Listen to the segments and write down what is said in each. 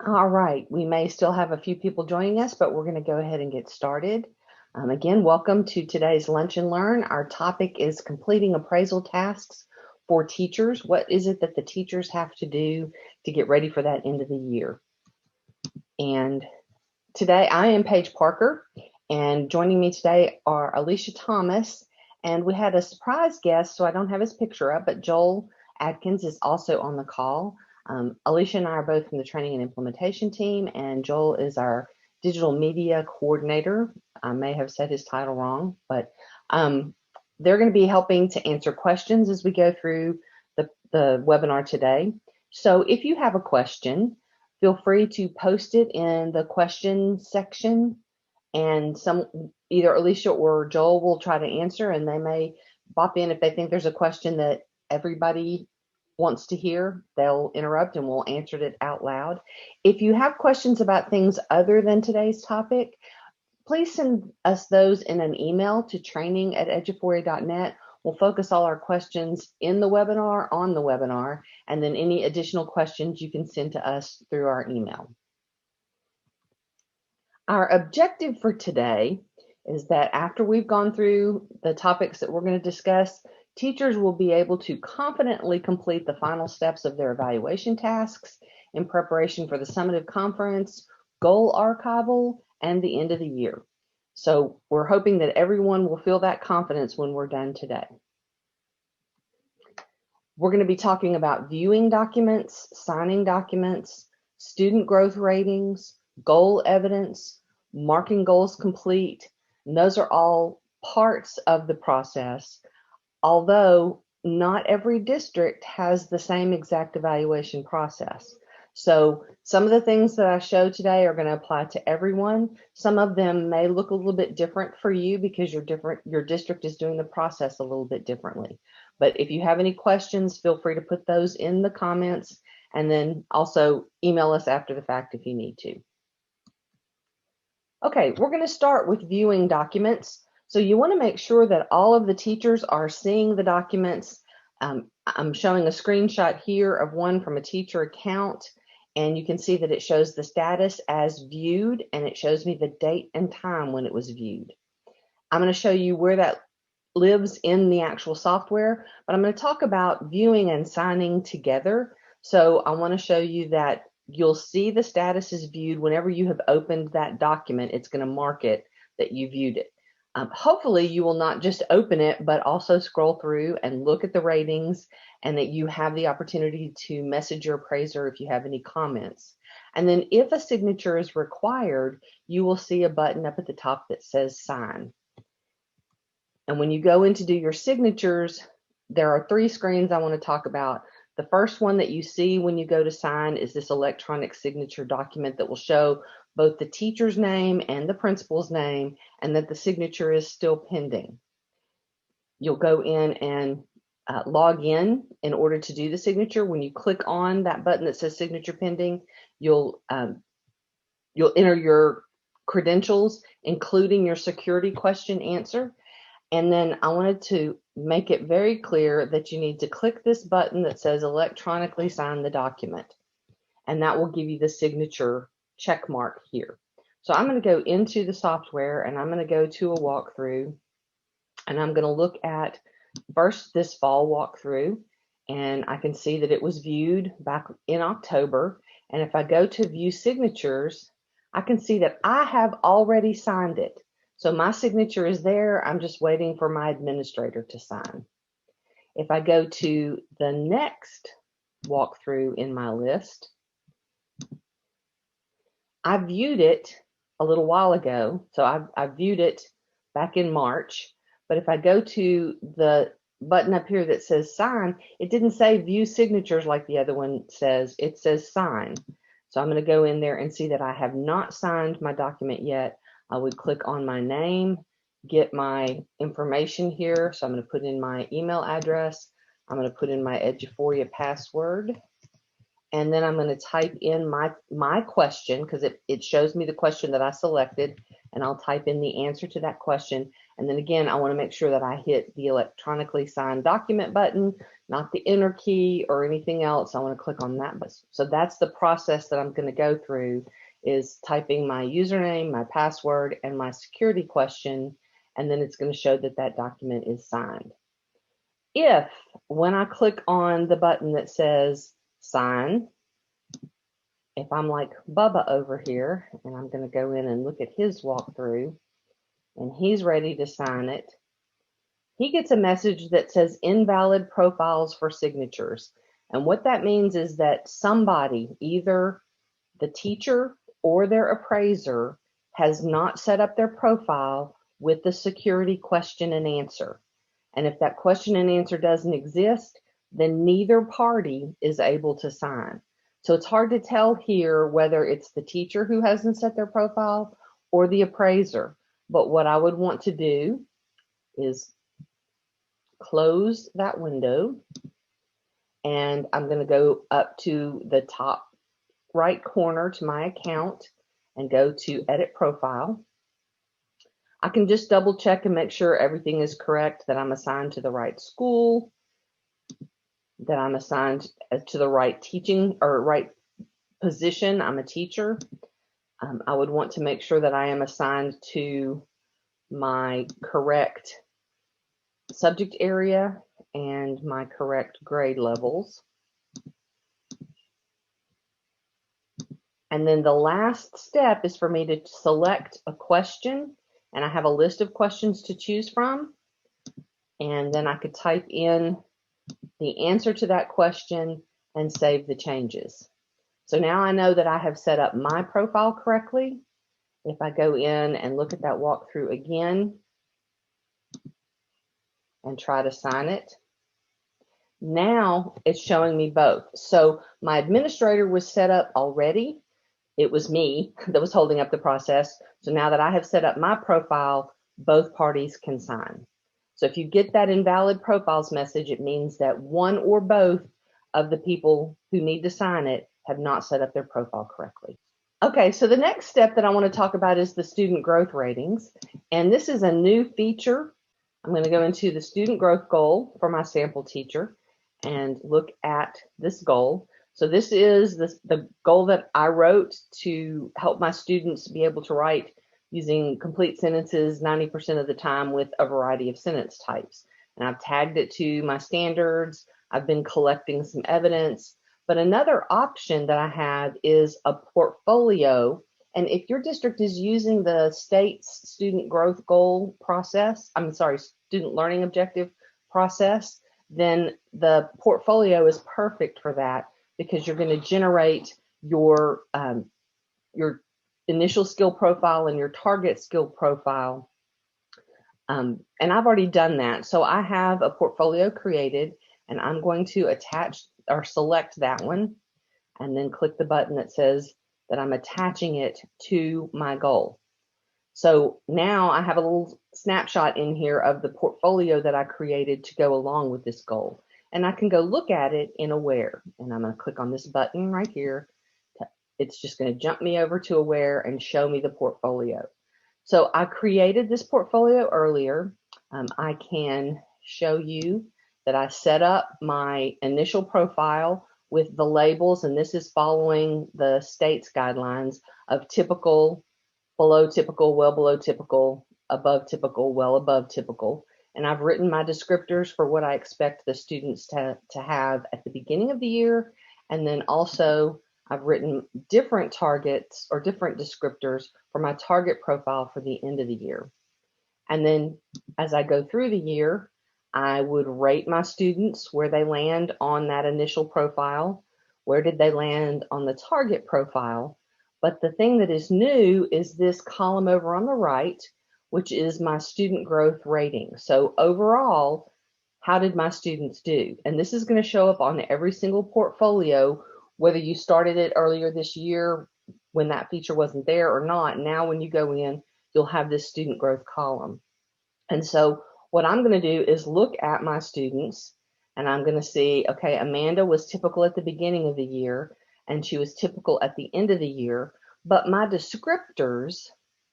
All right, we may still have a few people joining us, but we're going to go ahead and get started. Again, welcome to today's Lunch and Learn. Our topic is completing appraisal tasks for teachers. What is it that the teachers have to do to get ready for that end of the year? And today I am Paige Parker, and joining me today are Alicia Thomas, and we had a surprise guest, so I don't have his picture up, but Joel Adkins is also on the call. Alicia and I are both from the training and implementation team, and Joel is our digital media coordinator. I may have said his title wrong, but they're going to be helping to answer questions as we go through the webinar today. So if you have a question, feel free to post it in the question section, and either Alicia or Joel will try to answer, and they may bop in if they think there's a question that everybody wants to hear. They'll interrupt and we'll answer it out loud. If you have questions about things other than today's topic, please send us those in an email to training@eduphoria.net. We'll focus all our questions in the webinar on the webinar, and then any additional questions you can send to us through our email. Our objective for today is that after we've gone through the topics that we're going to discuss, teachers will be able to confidently complete the final steps of their evaluation tasks in preparation for the summative conference, goal archival, and the end of the year. So we're hoping that everyone will feel that confidence when we're done today. We're going to be talking about viewing documents, signing documents, student growth ratings, goal evidence, marking goals complete, and those are all parts of the process, although not every district has the same exact evaluation process. So some of the things that I show today are going to apply to everyone. Some of them may look a little bit different for you because your district is doing the process a little bit differently. But if you have any questions, feel free to put those in the comments, and then also email us after the fact if you need to. Okay, we're going to start with viewing documents. So you want to make sure that all of the teachers are seeing the documents. I'm showing a screenshot here of one from a teacher account, and you can see that it shows the status as viewed, and it shows me the date and time when it was viewed. I'm going to show you where that lives in the actual software, but I'm going to talk about viewing and signing together. So I want to show you that you'll see the status is viewed whenever you have opened that document. It's going to mark it that you viewed it. Hopefully you will not just open it, but also scroll through and look at the ratings, and that you have the opportunity to message your appraiser if you have any comments. And then if a signature is required, you will see a button up at the top that says sign. And when you go in to do your signatures, there are 3 screens I want to talk about. The first one that you see when you go to sign is this electronic signature document that will show both the teacher's name and the principal's name, and that the signature is still pending. You'll go in and log in order to do the signature. When you click on that button that says signature pending, you'll enter your credentials, including your security question answer. And then I wanted to make it very clear that you need to click this button that says electronically sign the document, and that will give you the signature check mark here. So I'm going to go into the software, and I'm going to go to a walkthrough, and I'm going to look at first this fall walkthrough, and I can see that it was viewed back in October. And if I go to view signatures, I can see that I have already signed it. So my signature is there. I'm just waiting for my administrator to sign. If I go to the next walkthrough in my list, I viewed it a little while ago. So I viewed it back in March. But if I go to the button up here that says sign, it didn't say view signatures like the other one says. It says sign. So I'm going to go in there and see that I have not signed my document yet. I would click on my name, get my information here. So I'm going to put in my email address. I'm going to put in my eduphoria password. And then I'm going to type in my question, because it shows me the question that I selected, and I'll type in the answer to that question. And then again, I want to make sure that I hit the electronically signed document button not the enter key or anything else. I want to click on that button. So that's the process that I'm going to go through, is typing my username, my password, and my security question, and then it's going to show that that document is signed. If, when I click on the button that says sign, if I'm like Bubba over here, and I'm going to go in and look at his walkthrough, and he's ready to sign it, he gets a message that says invalid profiles for signatures. And what that means is that somebody, either the teacher or their appraiser, has not set up their profile with the security question and answer. And if that question and answer doesn't exist, then neither party is able to sign. So it's hard to tell here whether it's the teacher who hasn't set their profile or the appraiser. But what I would want to do is close that window, and I'm going to go up to the top right corner to my account and go to edit profile. I can just double check and make sure everything is correct, that I'm assigned to the right school, that I'm assigned to the right teaching or right position. I'm a teacher. I would want to make sure that I am assigned to my correct subject area and my correct grade levels. And then the last step is for me to select a question, and I have a list of questions to choose from. And then I could type in the answer to that question and save the changes. So now I know that I have set up my profile correctly. If I go in and look at that walkthrough again and try to sign it, now it's showing me both. So my administrator was set up already. It was me that was holding up the process. So now that I have set up my profile, both parties can sign. So if you get that invalid profiles message, it means that one or both of the people who need to sign it have not set up their profile correctly. Okay, so the next step that I want to talk about is the student growth ratings. And this is a new feature. I'm going to go into the student growth goal for my sample teacher and look at this goal. So this is the goal that I wrote to help my students be able to write using complete sentences 90% of the time with a variety of sentence types. And I've tagged it to my standards. I've been collecting some evidence. But another option that I have is a portfolio. And if your district is using the state's student growth goal process, student learning objective process, then the portfolio is perfect for that, because you're going to generate your initial skill profile and your target skill profile. And I've already done that. So I have a portfolio created, and I'm going to attach or select that one and then click the button that says that I'm attaching it to my goal. So now I have a little snapshot in here of the portfolio that I created to go along with this goal. And I can go look at it in Aware. And I'm going to click on this button right here. It's just going to jump me over to Aware and show me the portfolio. So I created this portfolio earlier. I can show you that I set up my initial profile with the labels, and this is following the state's guidelines of typical, below typical, well below typical, above typical, well above typical. And I've written my descriptors for what I expect the students to have at the beginning of the year. And then also I've written different targets or different descriptors for my target profile for the end of the year. And then as I go through the year, I would rate my students where they land on that initial profile. Where did they land on the target profile? But the thing that is new is this column over on the right, which is my student growth rating. So overall, how did my students do? And this is going to show up on every single portfolio, whether you started it earlier this year when that feature wasn't there or not. Now when you go in, you'll have this student growth column. And so what I'm going to do is look at my students, and I'm going to see, okay, Amanda was typical at the beginning of the year, and she was typical at the end of the year, but my descriptors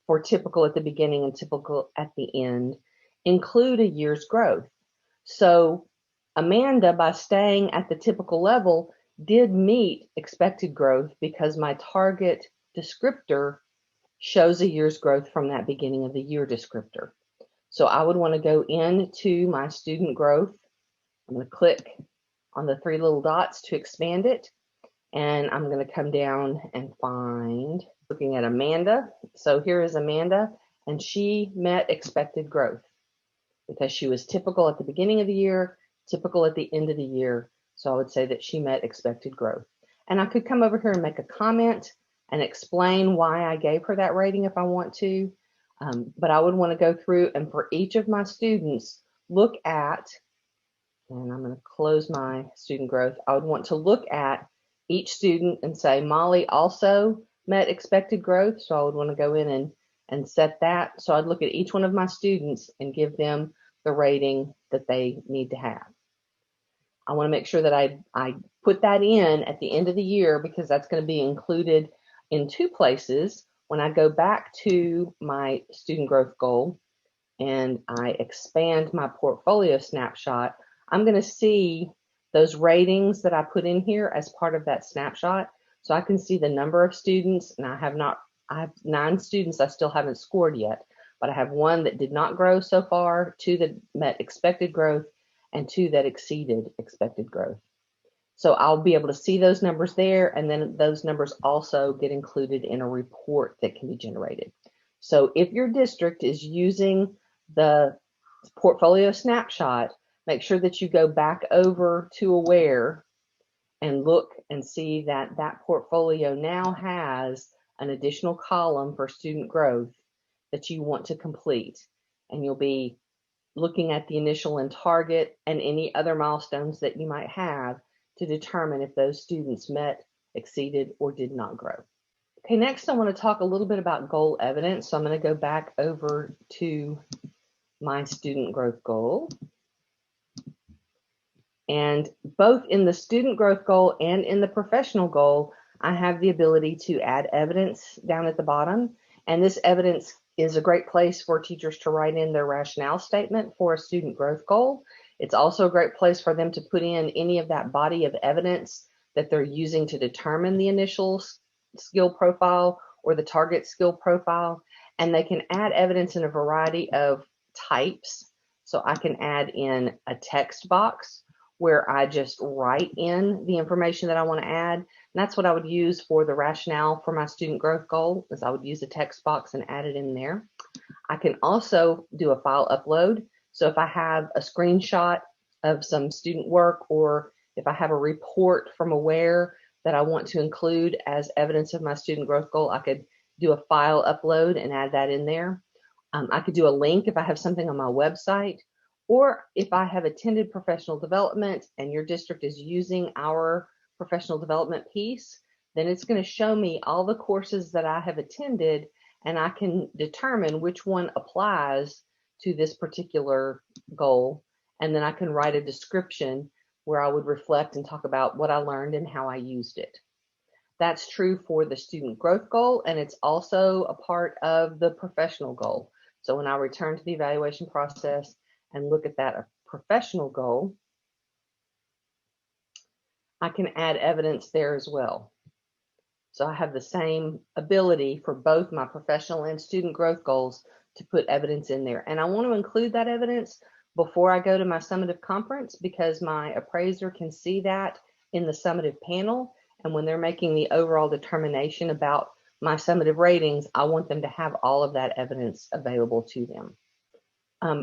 for typical at the beginning and typical at the end include a year's growth. So Amanda, by staying at the typical level, did meet expected growth because my target descriptor shows a year's growth from that beginning of the year descriptor. So I would want to go into my student growth. I'm going to click on the three little dots to expand it. And I'm going to come down and find, looking at Amanda. So here is Amanda, and she met expected growth because she was typical at the beginning of the year, typical at the end of the year. So I would say that she met expected growth. And I could come over here and make a comment and explain why I gave her that rating if I want to. But I would want to go through and for each of my students, look at, and I'm going to close my student growth. I would want to look at each student and say, Molly also met expected growth. So I would want to go in and set that. So I'd look at each one of my students and give them the rating that they need to have. I want to make sure that I put that in at the end of the year because that's going to be included in two places. When I go back to my student growth goal and I expand my portfolio snapshot, I'm going to see those ratings that I put in here as part of that snapshot. So I can see the number of students, and I have 9 students I still haven't scored yet, but I have 1 that did not grow so far, 2 that met expected growth, and 2 that exceeded expected growth. So I'll be able to see those numbers there, and then those numbers also get included in a report that can be generated. So if your district is using the portfolio snapshot, make sure that you go back over to Aware and look and see that that portfolio now has an additional column for student growth that you want to complete. And you'll be looking at the initial and target and any other milestones that you might have to determine if those students met, exceeded, or did not grow. Okay, next I want to talk a little bit about goal evidence. So I'm going to go back over to my student growth goal. And both in the student growth goal and in the professional goal, I have the ability to add evidence down at the bottom. And this evidence is a great place for teachers to write in their rationale statement for a student growth goal. It's also a great place for them to put in any of that body of evidence that they're using to determine the initial skill profile or the target skill profile. And they can add evidence in a variety of types. So I can add in a text box where I just write in the information that I want to add. And that's what I would use for the rationale for my student growth goal, is I would use a text box and add it in there. I can also do a file upload. So if I have a screenshot of some student work, or if I have a report from Aware that I want to include as evidence of my student growth goal, I could do a file upload and add that in there. I could do a link if I have something on my website, or if I have attended professional development and your district is using our professional development piece, then it's going to show me all the courses that I have attended, and I can determine which one applies to this particular goal. And then I can write a description where I would reflect and talk about what I learned and how I used it. That's true for the student growth goal, and it's also a part of the professional goal. So when I return to the evaluation process and look at that professional goal, I can add evidence there as well. So I have the same ability for both my professional and student growth goals to put evidence in there. And I want to include that evidence before I go to my summative conference, because my appraiser can see that in the summative panel. And when they're making the overall determination about my summative ratings, I want them to have all of that evidence available to them.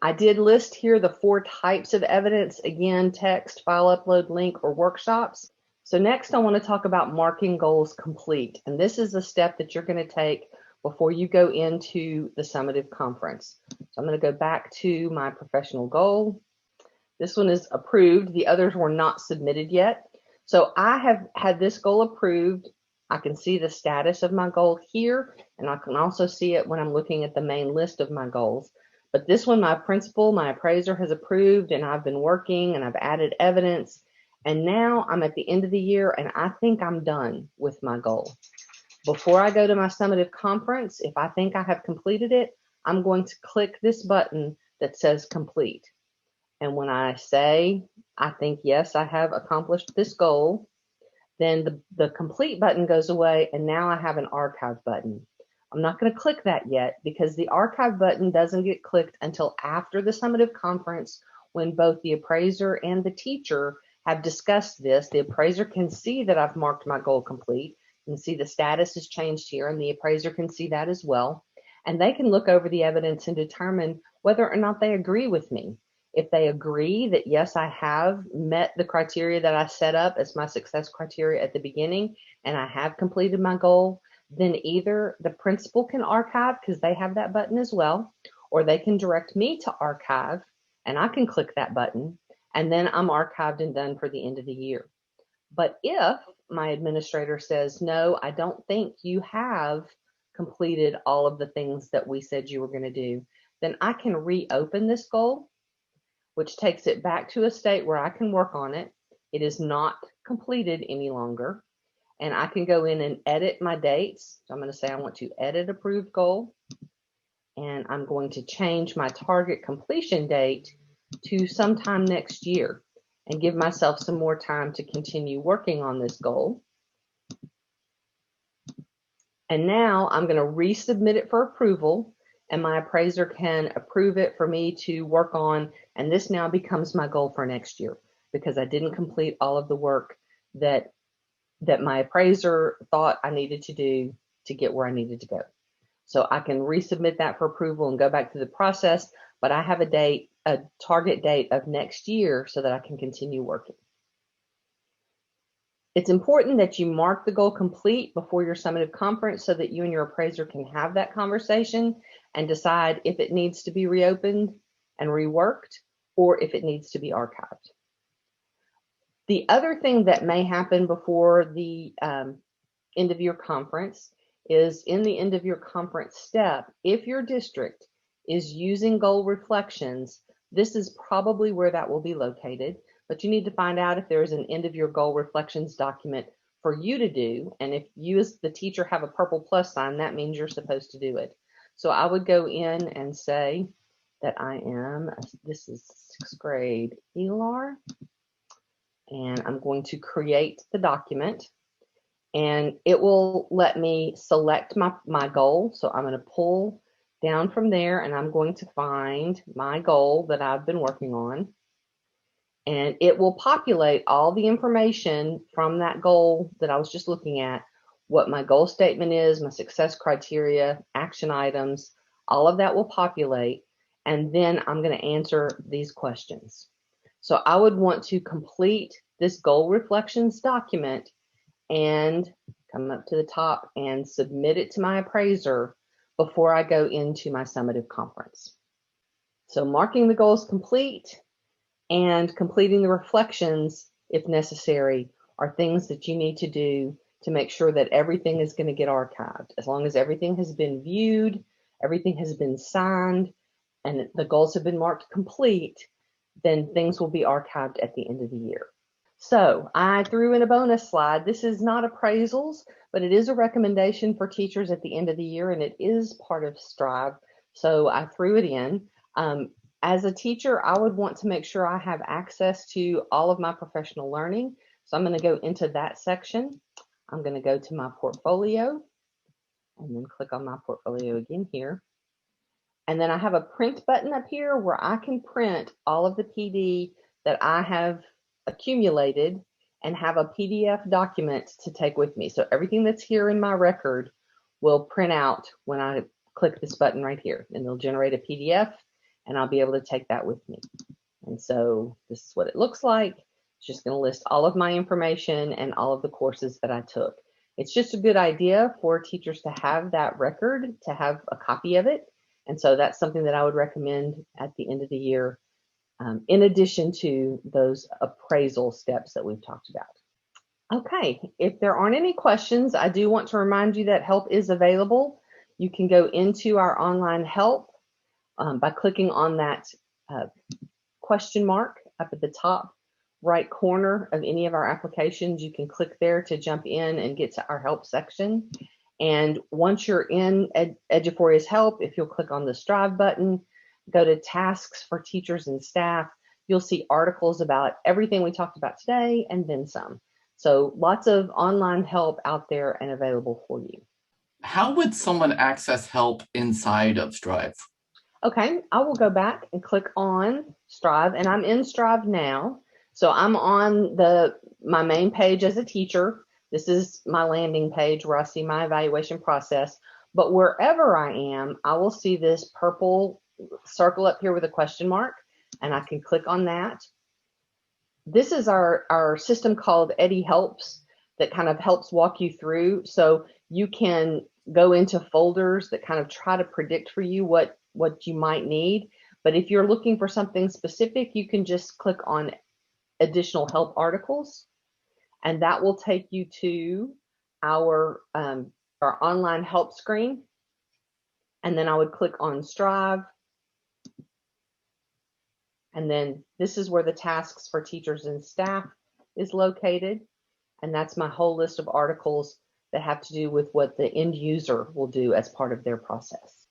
I did list here the 4 types of evidence, again, text, file upload, link, or workshops. So next I want to talk about marking goals complete. And this is the step that you're going to take before you go into the summative conference. So I'm going to go back to my professional goal. This one is approved. The others were not submitted yet. So I have had this goal approved. I can see the status of my goal here, and I can also see it when I'm looking at the main list of my goals. But this one, my principal, my appraiser has approved, and I've been working and I've added evidence. And now I'm at the end of the year, and I think I'm done with my goal. Before I go to my summative conference, if I think I have completed it, I'm going to click this button that says complete. And when I say I think, yes, I have accomplished this goal. Then the complete button goes away, and now I have an archive button. I'm not going to click that yet because the archive button doesn't get clicked until after the summative conference, when both the appraiser and the teacher have discussed this. The appraiser can see that I've marked my goal complete, and see the status has changed here, and the appraiser can see that as well. And they can look over the evidence and determine whether or not they agree with me. If they agree that, yes, I have met the criteria that I set up as my success criteria at the beginning, and I have completed my goal, then either the principal can archive, because they have that button as well, or they can direct me to archive, and I can click that button, and then I'm archived and done for the end of the year. But if my administrator says, no, I don't think you have completed all of the things that we said you were going to do, then I can reopen this goal, which takes it back to a state where I can work on it. It is not completed any longer. And I can go in and edit my dates. So I'm going to say I want to edit approved goal. And I'm going to change my target completion date to sometime next year and give myself some more time to continue working on this goal. And now I'm going to resubmit it for approval, and my appraiser can approve it for me to work on. And this now becomes my goal for next year, because I didn't complete all of the work that my appraiser thought I needed to do to get where I needed to go. So I can resubmit that for approval and go back through the process, but I have a target date of next year so that I can continue working. It's important that you mark the goal complete before your summative conference so that you and your appraiser can have that conversation and decide if it needs to be reopened and reworked, or if it needs to be archived. The other thing that may happen before the end of your conference is, in the end of your conference step, if your district is using goal reflections, this is probably where that will be located. But you need to find out if there is an end of your goal reflections document for you to do. And if you as the teacher have a purple plus sign, that means you're supposed to do it. So I would go in and say that this is 6th grade ELAR, and I'm going to create the document, and it will let me select my goal. So I'm going to pull down from there, and I'm going to find my goal that I've been working on. And it will populate all the information from that goal that I was just looking at, what my goal statement is, my success criteria, action items, all of that will populate. And then I'm going to answer these questions. So I would want to complete this goal reflections document and come up to the top and submit it to my appraiser before I go into my summative conference. So marking the goals complete and completing the reflections, if necessary, are things that you need to do to make sure that everything is going to get archived. As long as everything has been viewed, everything has been signed, and the goals have been marked complete, then things will be archived at the end of the year. So I threw in a bonus slide. This is not appraisals, but it is a recommendation for teachers at the end of the year, and it is part of Strive. So I threw it in. As a teacher, I would want to make sure I have access to all of my professional learning. So I'm going to go into that section. I'm going to go to my portfolio and then click on my portfolio again here. And then I have a print button up here where I can print all of the PD that I have accumulated and have a PDF document to take with me. So everything that's here in my record will print out when I click this button right here, and it'll generate a PDF, and I'll be able to take that with me. And so this is what it looks like. It's just going to list all of my information and all of the courses that I took. It's just a good idea for teachers to have that record, to have a copy of it. And so that's something that I would recommend at the end of the year, in addition to those appraisal steps that we've talked about. Okay, if there aren't any questions, I do want to remind you that help is available. You can go into our online help by clicking on that question mark up at the top right corner of any of our applications. You can click there to jump in and get to our help section. And once you're in Eduphoria's help, if you'll click on the Strive button, go to tasks for teachers and staff, You'll see articles about everything we talked about today and then some. So lots of online help out there and available for you. How would someone access help inside of Strive? Okay, I will go back and click on Strive, and I'm in Strive now. So I'm on my main page as a teacher. This is my landing page where I see my evaluation process. But wherever I am, I will see this purple circle up here with a question mark, and I can click on that. This is our system called Eddie Helps that kind of helps walk you through. So you can go into folders that kind of try to predict for you what you might need. But if you're looking for something specific, you can just click on additional help articles, and that will take you to our online help screen. And then I would click on Strive. And then this is where the tasks for teachers and staff is located. And that's my whole list of articles that have to do with what the end user will do as part of their process.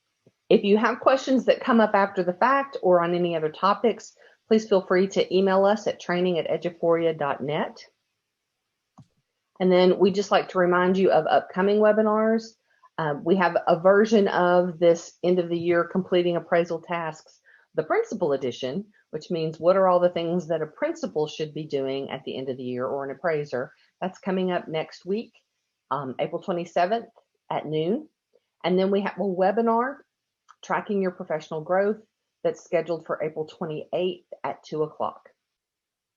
If you have questions that come up after the fact or on any other topics, please feel free to email us at training@eduphoria.net. And then we just like to remind you of upcoming webinars. We have a version of this end of the year completing appraisal tasks, the principal edition, which means what are all the things that a principal should be doing at the end of the year, or an appraiser. That's coming up next week, April 27th at noon. And then we have a webinar, Tracking Your Professional Growth, that's scheduled for April 28th at 2 o'clock.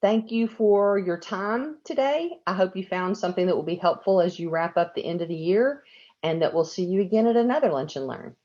Thank you for your time today. I hope you found something that will be helpful as you wrap up the end of the year, and that we'll see you again at another Lunch and Learn.